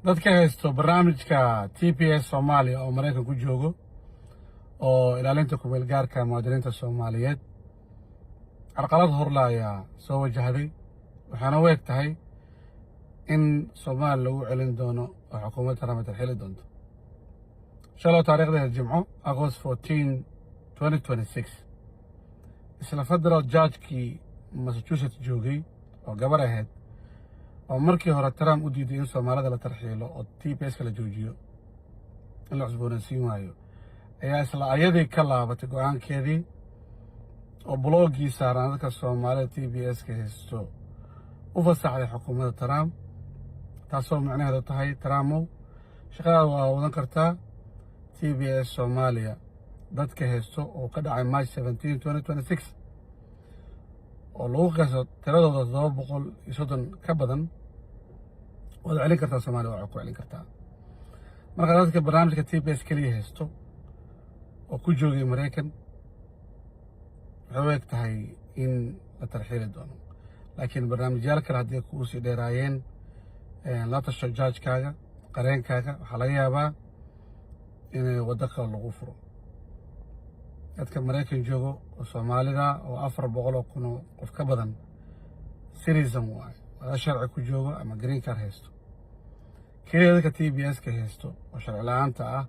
dadka haysto barnaamijka TPS Soomaaliya oo Mareykan ku joogo oo ilaalinta ku meel gaarka muwaadiniinta Soomaaliyeed carqalad horlaaya soo wajahday waxaana u eg tahay in Soomaaliya lagu celin doono oo xukuumadda ramada xili doonto shalay taariikhda Jimco August 14 2026 isla federal judge-kii Massachusetts joogay oo gabar ahayd oo markii hore Trump u diiday in Soomaalida la tarxiilo oo TPS kala joojiyo in la cusboonaysiin waayo ayaa isla ayadii ka laabatay go'aankeedii oo bloggii saaran dadka Soomaalida TPS ka haysto u fasaxday xukuumadda Trump taasoo macnaheedu tahay Trump shaqada waa wadan kartaa TPS Soomaaliya dadka haysto oo ka dhacay March 17 2026 oo lagu qeexo tiradooda 730 ka badan wada celin kartaa Soomaaliya waa ku celin kartaa marka dadka barnaamijka TPS kaliya haysto oo ku joogay Mareykan waxay u eg tahay in la tarxiili doono laakiin barnaamijyaal kale haddii ku sii dheeraayeen la tasho judge-kaaga qareenkaaga waxaa laga yaabaa in waddo kale lagu furo dadka Mareykan joogo oo Soomaalida oo 400,000 qof ka badan citizen waa sharci ku joogo ama green card haysto kaliya dadka TPS ka haysto oo sharci la'aanta ah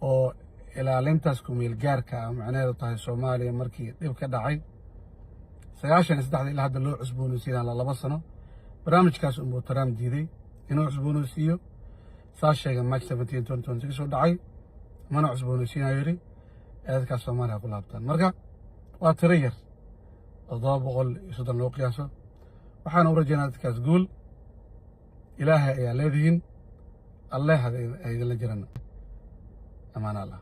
oo ilaalintaas ku meel gaarka ah macnaheedu tahay Soomaaliya markii dhib ka dhacay 93 ilaa hadda loo cusboonaysiin 2 sano barnaamijkaas uu Trump diiday inuu cusboonaysiiyo sheegay March 17 2026 oo dhacay mana cusboonaysiinayo yiri dadka Soomaaliya ku laabtaan marka waa tiro yar 730 loo qiyaaso waxaan u rajaynayaa dadkaas guul ilaahay ayaa leedihiin Allah ha idin la jirana amaan Allah